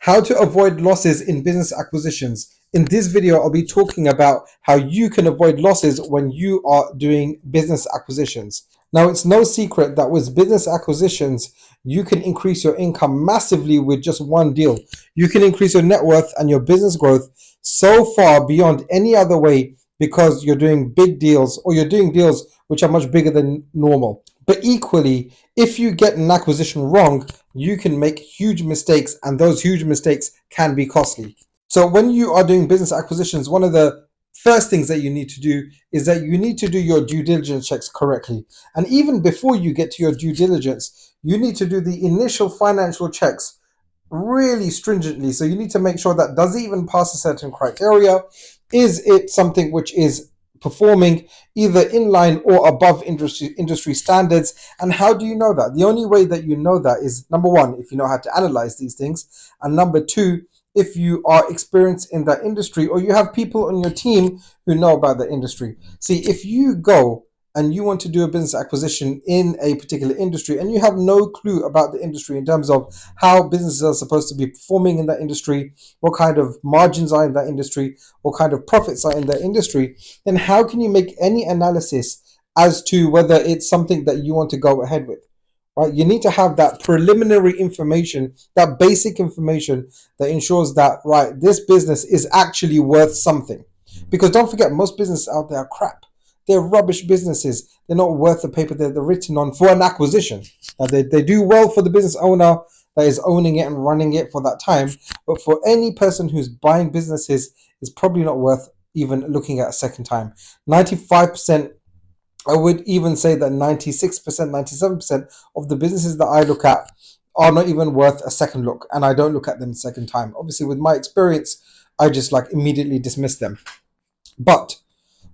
How to avoid losses in business acquisitions. In this video, I'll be talking about how you can avoid losses when you are doing business acquisitions. Now, it's no secret that with business acquisitions, you can increase your income massively with just one deal. You can increase your net worth and your business growth so far beyond any other way because you're doing big deals or you're doing deals which are much bigger than normal. But equally, if you get an acquisition wrong, you can make huge mistakes, and those huge mistakes can be costly. So when you are doing business acquisitions, one of the first things that you need to do is that you need to do your due diligence checks correctly. And even before you get to your due diligence, you need to do the initial financial checks really stringently. So you need to make sure that does it even pass a certain criteria? Is it something which is performing either in line or above industry standards? And how do you know that? The only way that you know that is, number one, if you know how to analyze these things, and number two, if you are experienced in that industry or you have people on your team who know about the industry. See, if you go and you want to do a business acquisition in a particular industry and you have no clue about the industry in terms of how businesses are supposed to be performing in that industry, what kind of margins are in that industry, what kind of profits are in that industry, then how can you make any analysis as to whether it's something that you want to go ahead with? Right? You need to have that preliminary information, that basic information that ensures that, right, this business is actually worth something. Because don't forget, most businesses out there are crap. They're rubbish businesses. They're not worth the paper that they're written on for an acquisition. Now, they do well for the business owner that is owning it and running it for that time. But for any person who's buying businesses, it's probably not worth even looking at a second time. 95%, I would even say that 96%, 97% of the businesses that I look at are not even worth a second look. And I don't look at them a second time. Obviously, with my experience, I just immediately dismiss them. But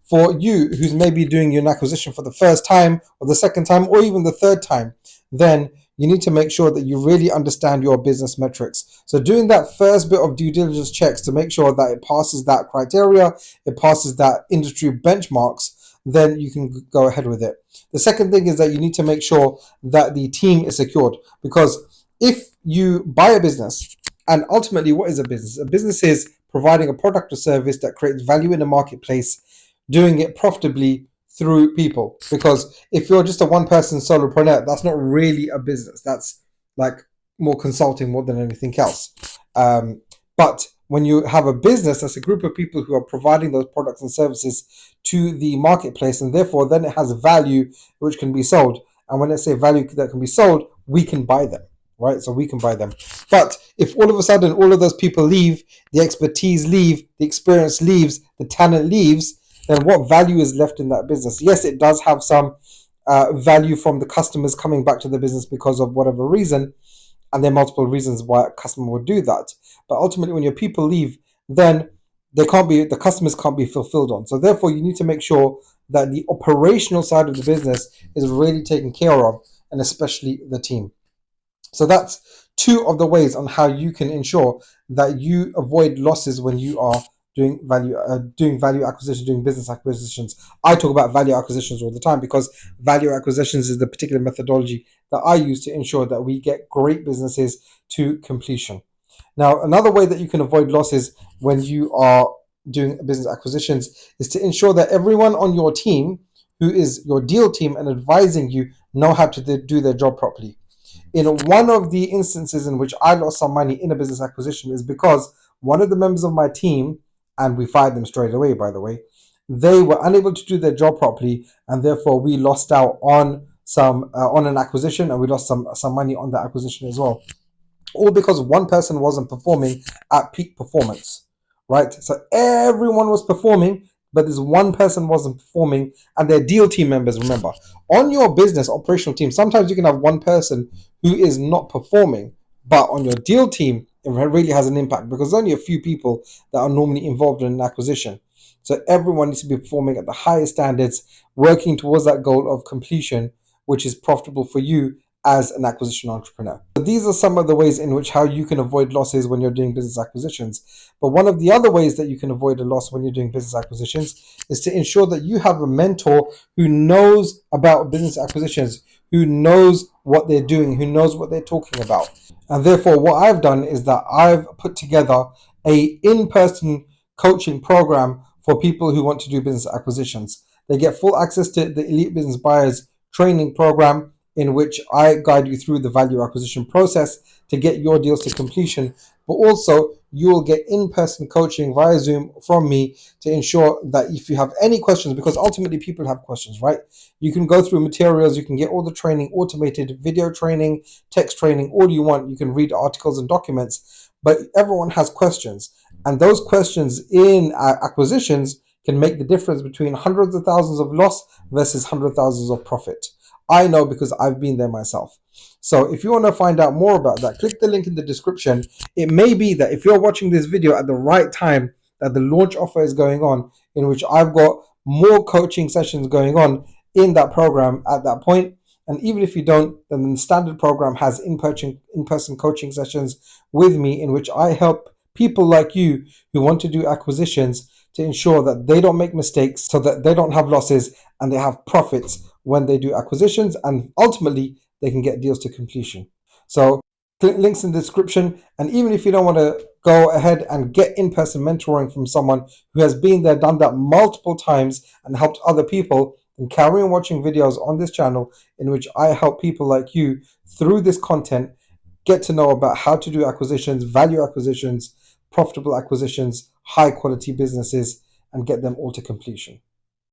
for you who's maybe doing an acquisition for the first time or the second time or even the third time, then you need to make sure that you really understand your business metrics. So doing that first bit of due diligence checks to make sure that it passes that criteria, it passes that industry benchmarks, then you can go ahead with it. The second thing is that you need to make sure that the team is secured, because if you buy a business, and ultimately what is a business? A business is providing a product or service that creates value in the marketplace, doing it profitably through people. Because if you're just a one-person solopreneur, that's not really a business. That's more consulting more than anything else. But when you have a business, that's a group of people who are providing those products and services to the marketplace, and therefore then it has value which can be sold. And when I say value that can be sold, we can buy them, right? So we can buy them. But if all of a sudden all of those people leave, the expertise leave, the experience leaves, the talent leaves, then what value is left in that business? Yes, it does have some value from the customers coming back to the business because of whatever reason, and there are multiple reasons why a customer would do that. But ultimately, when your people leave, then the customers can't be fulfilled on. So therefore, you need to make sure that the operational side of the business is really taken care of, and especially the team. So that's two of the ways on how you can ensure that you avoid losses when you are doing value acquisition, doing business acquisitions. I talk about value acquisitions all the time because value acquisitions is the particular methodology that I use to ensure that we get great businesses to completion. Now, another way that you can avoid losses when you are doing business acquisitions is to ensure that everyone on your team, who is your deal team and advising you, know how to do their job properly. In one of the instances in which I lost some money in a business acquisition is because one of the members of my team, and we fired them straight away, by the way, they were unable to do their job properly, and therefore we lost out on on an acquisition, and we lost some money on that acquisition as well. All because one person wasn't performing at peak performance, right? So everyone was performing, but this one person wasn't performing, and their deal team members. Remember, on your business operational team, sometimes you can have one person who is not performing, but on your deal team, it really has an impact because there's only a few people that are normally involved in an acquisition. So everyone needs to be performing at the highest standards, working towards that goal of completion, which is profitable for you as an acquisition entrepreneur. So these are some of the ways in which how you can avoid losses when you're doing business acquisitions. But one of the other ways that you can avoid a loss when you're doing business acquisitions is to ensure that you have a mentor who knows about business acquisitions, who knows what they're doing, who knows what they're talking about. And therefore, what I've done is that I've put together a in-person coaching program for people who want to do business acquisitions. They get full access to the Elite Business Buyers training program, in which I guide you through the value acquisition process to get your deals to completion. But also, you will get in-person coaching via Zoom from me to ensure that if you have any questions, because ultimately people have questions, right? You can go through materials, you can get all the training, automated video training, text training, all you want. You can read articles and documents, but everyone has questions. And those questions in acquisitions can make the difference between hundreds of thousands of loss versus hundreds of thousands of profit. I know because I've been there myself. So if you want to find out more about that, click the link in the description. It may be that if you're watching this video at the right time, that the launch offer is going on, in which I've got more coaching sessions going on in that program at that point. And even if you don't, then the standard program has in-person coaching sessions with me, in which I help people like you who want to do acquisitions to ensure that they don't make mistakes, so that they don't have losses and they have profits when they do acquisitions, and ultimately they can get deals to completion. So click links in the description. And even if you don't want to go ahead and get in-person mentoring from someone who has been there, done that multiple times and helped other people, then carry on watching videos on this channel, in which I help people like you through this content get to know about how to do acquisitions, value acquisitions, profitable acquisitions, high quality businesses, and get them all to completion.